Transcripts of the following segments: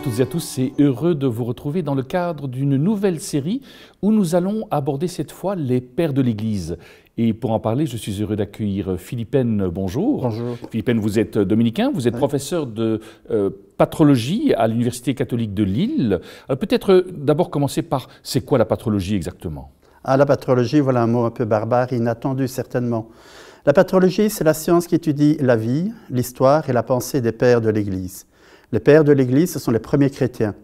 toutes et à tous, c'est heureux de vous retrouver dans le cadre d'une nouvelle série où nous allons aborder cette fois les pères de l'Église. Et pour en parler, je suis heureux d'accueillir Philippine. Bonjour. Bonjour. Philippine, vous êtes dominicain, vous êtes professeur de patrologie à l'Université catholique de Lille. Peut-être d'abord commencer par, c'est quoi la patrologie exactement? La patrologie, voilà un mot un peu barbare, inattendu certainement. La patrologie, c'est la science qui étudie la vie, l'histoire et la pensée des pères de l'Église. Les pères de l'Église, ce sont les premiers chrétiens.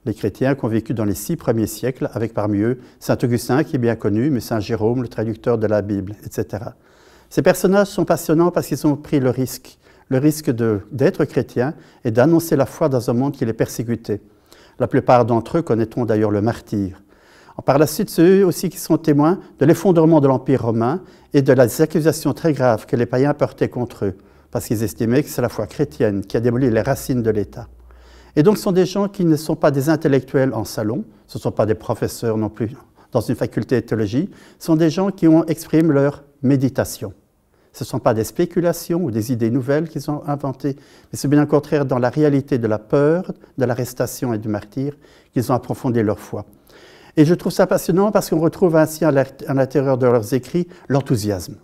Les chrétiens qui ont vécu dans les 6 premiers siècles, avec parmi eux Saint Augustin, qui est bien connu, mais Saint Jérôme, le traducteur de la Bible, etc. Ces personnages sont passionnants parce qu'ils ont pris le risque d'être chrétiens et d'annoncer la foi dans un monde qui les persécutait. La plupart d'entre eux connaîtront d'ailleurs le martyre. Par la suite, c'est eux aussi qui sont témoins de l'effondrement de l'Empire romain et de les accusations très graves que les païens portaient contre eux, parce qu'ils estimaient que c'est la foi chrétienne qui a démoli les racines de l'État. Et donc ce sont des gens qui ne sont pas des intellectuels en salon, ce ne sont pas des professeurs non plus dans une faculté de théologie, ce sont des gens qui expriment leur méditation. Ce ne sont pas des spéculations ou des idées nouvelles qu'ils ont inventées, mais c'est bien au contraire dans la réalité de la peur, de l'arrestation et du martyre qu'ils ont approfondi leur foi. Et je trouve ça passionnant parce qu'on retrouve ainsi à l'intérieur de leurs écrits l'enthousiasme.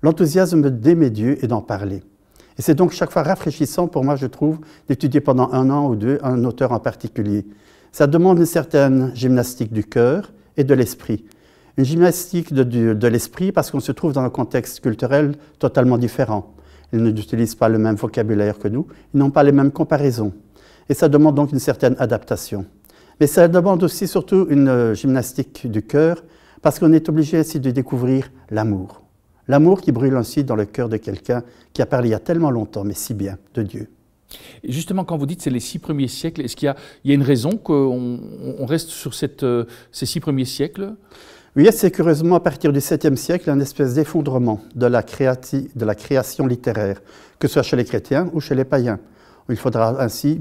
L'enthousiasme d'aimer Dieu et d'en parler. Et c'est donc chaque fois rafraîchissant pour moi, je trouve, d'étudier pendant 1 an ou 2 un auteur en particulier. Ça demande une certaine gymnastique du cœur et de l'esprit. Une gymnastique de l'esprit parce qu'on se trouve dans un contexte culturel totalement différent. Ils n'utilisent pas le même vocabulaire que nous, ils n'ont pas les mêmes comparaisons. Et ça demande donc une certaine adaptation. Mais ça demande aussi surtout une gymnastique du cœur parce qu'on est obligé ainsi de découvrir l'amour. L'amour qui brûle ainsi dans le cœur de quelqu'un qui a parlé il y a tellement longtemps, mais si bien, de Dieu. Et justement, quand vous dites c'est les 6 premiers siècles, est-ce qu'il y a une raison qu'on reste sur ces 6 premiers siècles? Oui, c'est curieusement à partir du 7e siècle un espèce d'effondrement de la création littéraire, que ce soit chez les chrétiens ou chez les païens. Il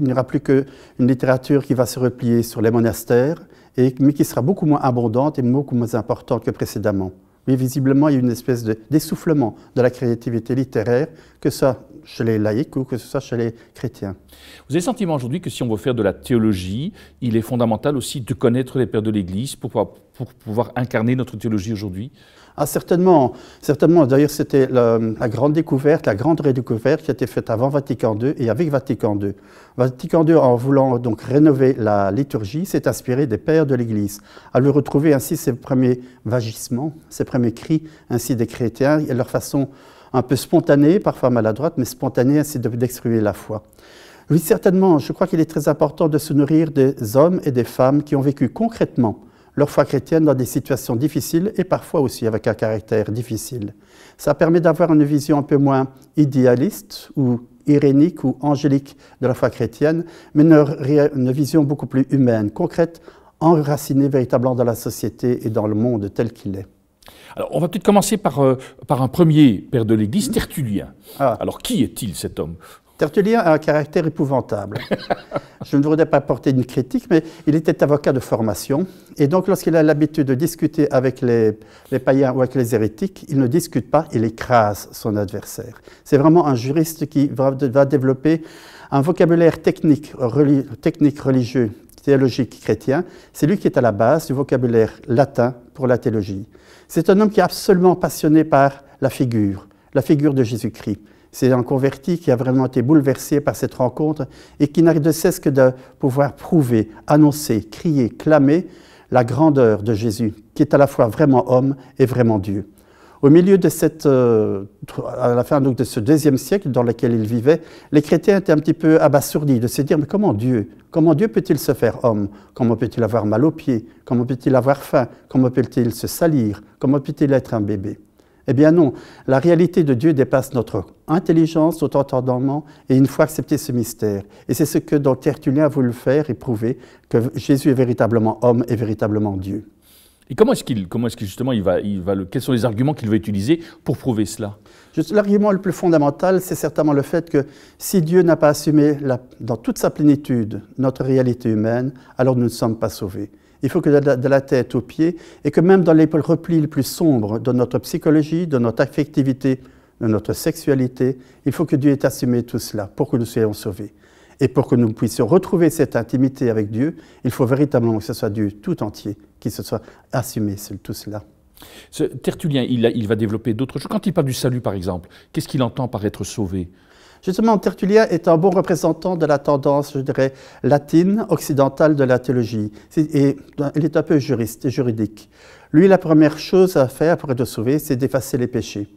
n'y aura plus qu'une littérature qui va se replier sur les monastères, mais qui sera beaucoup moins abondante et beaucoup moins importante que précédemment. Mais visiblement, il y a une espèce d'essoufflement de la créativité littéraire, que ce soit chez les laïcs ou que ce soit chez les chrétiens. Vous avez le sentiment aujourd'hui que si on veut faire de la théologie, il est fondamental aussi de connaître les pères de l'Église pour pouvoir incarner notre théologie aujourd'hui? Certainement. D'ailleurs, c'était la grande découverte, la grande redécouverte qui a été faite avant Vatican II et avec Vatican II. Vatican II, en voulant donc rénover la liturgie, s'est inspiré des pères de l'Église, à lui retrouver ainsi ses premiers vagissements, ses premiers cris ainsi des chrétiens et leur façon un peu spontanée, parfois maladroite, mais spontanée ainsi d'exprimer la foi. Oui, certainement, je crois qu'il est très important de se nourrir des hommes et des femmes qui ont vécu concrètement leur foi chrétienne dans des situations difficiles et parfois aussi avec un caractère difficile. Ça permet d'avoir une vision un peu moins idéaliste ou irénique ou angélique de la foi chrétienne, mais une vision beaucoup plus humaine, concrète, enracinée véritablement dans la société et dans le monde tel qu'il est. Alors, on va peut-être commencer par un premier père de l'Église, Tertullien. Alors, qui est-il cet homme? Tertullien a un caractère épouvantable. Je ne voudrais pas porter une critique, mais il était avocat de formation. Et donc, lorsqu'il a l'habitude de discuter avec les païens ou avec les hérétiques, il ne discute pas, il écrase son adversaire. C'est vraiment un juriste qui va développer un vocabulaire technique religieux, théologique chrétien. C'est lui qui est à la base du vocabulaire latin pour la théologie. C'est un homme qui est absolument passionné par la figure de Jésus-Christ. C'est un converti qui a vraiment été bouleversé par cette rencontre et qui n'a de cesse que de pouvoir prouver, annoncer, crier, clamer la grandeur de Jésus, qui est à la fois vraiment homme et vraiment Dieu. Au milieu de à la fin donc, de ce 2e siècle dans lequel il vivait, les chrétiens étaient un petit peu abasourdis de se dire « mais comment Dieu peut-il se faire homme? Comment peut-il avoir mal aux pieds? Comment peut-il avoir faim? Comment peut-il se salir? Comment peut-il être un bébé ?» Eh bien non, la réalité de Dieu dépasse notre intelligence, notre entendement, et il faut accepter ce mystère. Et c'est ce que donc Tertullien a voulu faire et prouver, que Jésus est véritablement homme et véritablement Dieu. Et comment est-ce qu'il justement, quels sont les arguments qu'il va utiliser pour prouver cela? L'argument le plus fondamental, c'est certainement le fait que si Dieu n'a pas assumé dans toute sa plénitude notre réalité humaine, alors nous ne sommes pas sauvés. Il faut que de la tête aux pieds, et que même dans les replis les plus sombres de notre psychologie, de notre affectivité, de notre sexualité, il faut que Dieu ait assumé tout cela pour que nous soyons sauvés. Et pour que nous puissions retrouver cette intimité avec Dieu, il faut véritablement que ce soit Dieu tout entier qui se soit assumé tout cela. Tertullien, il va développer d'autres choses. Quand il parle du salut, par exemple, qu'est-ce qu'il entend par être sauvé? Justement, Tertullien est un bon représentant de la tendance, je dirais, latine, occidentale de la théologie. Et il est un peu juriste et juridique. Lui, la première chose à faire pour être sauvé, c'est d'effacer les péchés.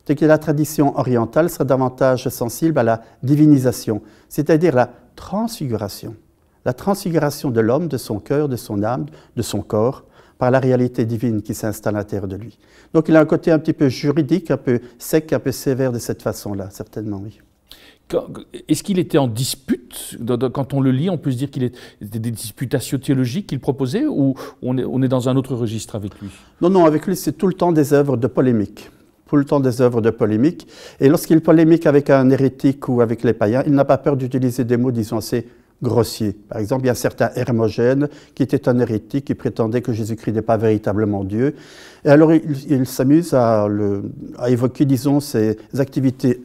C'est que la tradition orientale serait davantage sensible à la divinisation, c'est-à-dire la transfiguration de l'homme, de son cœur, de son âme, de son corps, par la réalité divine qui s'installe à l'intérieur de lui. Donc il a un côté un petit peu juridique, un peu sec, un peu sévère de cette façon-là, certainement, oui. Est-ce qu'il était en dispute? Quand on le lit, on peut se dire qu'il était des disputatio théologiques qu'il proposait, ou on est dans un autre registre avec lui? Non, avec lui, c'est tout le temps des œuvres de polémique. Tout le temps des œuvres de polémique. Et lorsqu'il polémique avec un hérétique ou avec les païens, il n'a pas peur d'utiliser des mots, disons, assez grossiers. Par exemple, il y a un certain Hermogène qui était un hérétique qui prétendait que Jésus-Christ n'est pas véritablement Dieu. Et alors, il s'amuse à évoquer, disons, ses activités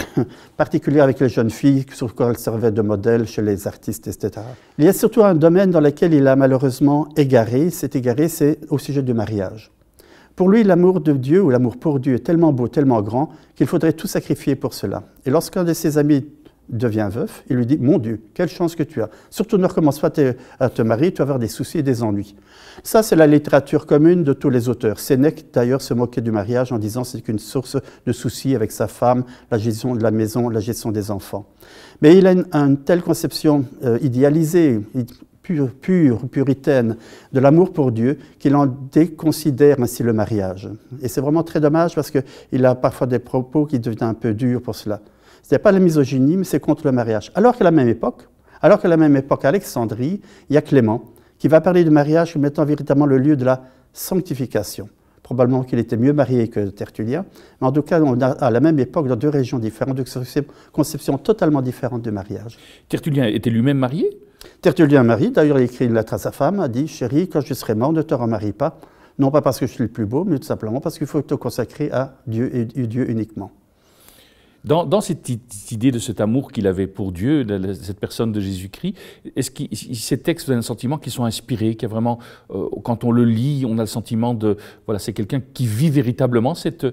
particulières avec les jeunes filles, sur quoi elles servaient de modèle chez les artistes, etc. Il y a surtout un domaine dans lequel il a malheureusement égaré, c'est au sujet du mariage. Pour lui, l'amour de Dieu ou l'amour pour Dieu est tellement beau, tellement grand, qu'il faudrait tout sacrifier pour cela. Et lorsqu'un de ses amis devient veuf, il lui dit « Mon Dieu, quelle chance que tu as. Surtout ne recommence pas à te marier, tu vas avoir des soucis et des ennuis. » Ça, c'est la littérature commune de tous les auteurs. Sénèque, d'ailleurs, se moquait du mariage en disant « c'est qu'une source de soucis avec sa femme, la gestion de la maison, la gestion des enfants. » Mais il a une telle conception idéalisée, puritaine de l'amour pour Dieu, qu'il en déconsidère ainsi le mariage. Et c'est vraiment très dommage parce qu'il a parfois des propos qui deviennent un peu durs pour cela. Ce n'est pas la misogynie, mais c'est contre le mariage. Alors qu'à la même époque, à Alexandrie, il y a Clément qui va parler du mariage comme étant véritablement le lieu de la sanctification. Probablement qu'il était mieux marié que Tertullien, mais en tout cas, on a à la même époque, dans deux régions différentes, deux conceptions totalement différentes du mariage. Tertullien était lui-même marié? Tertullien marie, d'ailleurs il écrit une lettre à sa femme, a dit « Chérie, quand je serai mort, ne te remarie pas, non pas parce que je suis le plus beau, mais tout simplement parce qu'il faut te consacrer à Dieu et Dieu uniquement. » Dans cette idée de cet amour qu'il avait pour Dieu, cette personne de Jésus-Christ, est-ce que ces textes donnent un sentiment qu'ils sont inspirés, qu'il y a vraiment, quand on le lit, on a le sentiment de, voilà, c'est quelqu'un qui vit véritablement cette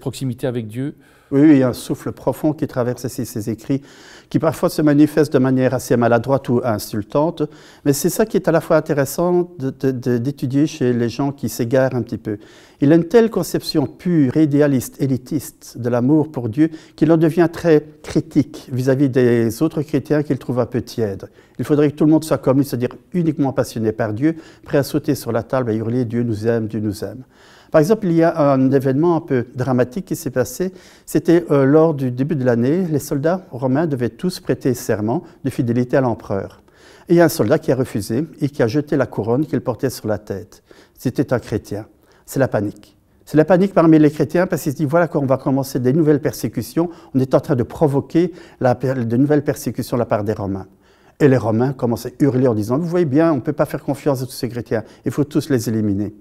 proximité avec Dieu? Oui, il y a un souffle profond qui traverse ces écrits, qui parfois se manifeste de manière assez maladroite ou insultante, mais c'est ça qui est à la fois intéressant d'étudier chez les gens qui s'égarent un petit peu. Il a une telle conception pure, idéaliste, élitiste de l'amour pour Dieu qu'il en devient très critique vis-à-vis des autres chrétiens qu'il trouve un peu tièdes. Il faudrait que tout le monde soit comme lui, c'est-à-dire uniquement passionné par Dieu, prêt à sauter sur la table et hurler « Dieu nous aime, Dieu nous aime ». Par exemple, il y a un événement un peu dramatique qui s'est passé. C'était lors du début de l'année, les soldats romains devaient tous prêter serment de fidélité à l'empereur. Et il y a un soldat qui a refusé et qui a jeté la couronne qu'il portait sur la tête. C'était un chrétien. C'est la panique. C'est la panique parmi les chrétiens parce qu'ils se disent, voilà qu'on va commencer des nouvelles persécutions. On est en train de provoquer de nouvelles persécutions de la part des Romains. Et les Romains commencent à hurler en disant, vous voyez bien, on ne peut pas faire confiance à tous ces chrétiens. Il faut tous les éliminer.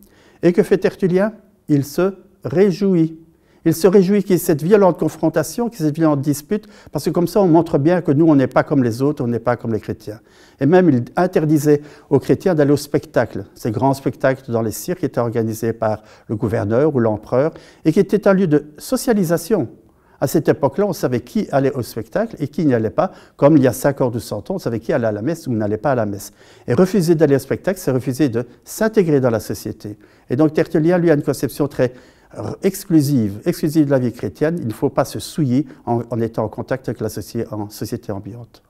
Et que fait Tertullien? Il se réjouit. Il se réjouit qu'il y ait cette violente confrontation, qu'il y ait cette violente dispute, parce que comme ça, on montre bien que nous, on n'est pas comme les autres, on n'est pas comme les chrétiens. Et même, il interdisait aux chrétiens d'aller au spectacle, ces grands spectacles dans les cirques qui étaient organisés par le gouverneur ou l'empereur, et qui étaient un lieu de socialisation. À cette époque-là, on savait qui allait au spectacle et qui n'y allait pas. Comme il y a 50 ou 100 ans, on savait qui allait à la messe ou n'allait pas à la messe. Et refuser d'aller au spectacle, c'est refuser de s'intégrer dans la société. Et donc Tertullien, lui, a une conception très exclusive de la vie chrétienne. Il ne faut pas se souiller en étant en contact avec la société ambiante.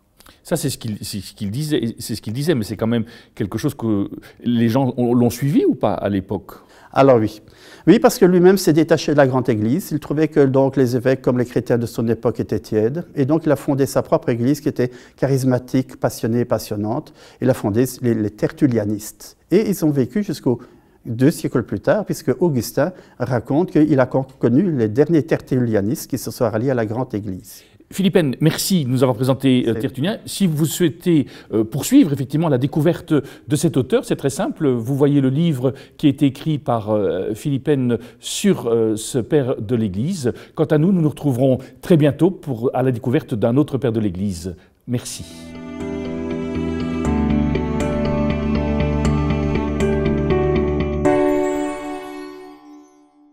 Ça, c'est ce qu'il disait, mais c'est quand même quelque chose que les gens l'ont suivi ou pas à l'époque? Alors oui. Oui, parce que lui-même s'est détaché de la grande église. Il trouvait que donc, les évêques, comme les chrétiens de son époque, étaient tièdes. Et donc, il a fondé sa propre église qui était charismatique, passionnée, passionnante. Il a fondé les tertullianistes. Et ils ont vécu jusqu'aux 2 siècles plus tard, puisque Augustin raconte qu'il a connu les derniers tertullianistes qui se sont ralliés à la grande église. Philippine, merci de nous avoir présenté Tertullien. Si vous souhaitez poursuivre effectivement la découverte de cet auteur, c'est très simple. Vous voyez le livre qui a été écrit par Philippine sur ce père de l'Église. Quant à nous, nous nous retrouverons très bientôt à la découverte d'un autre père de l'Église. Merci.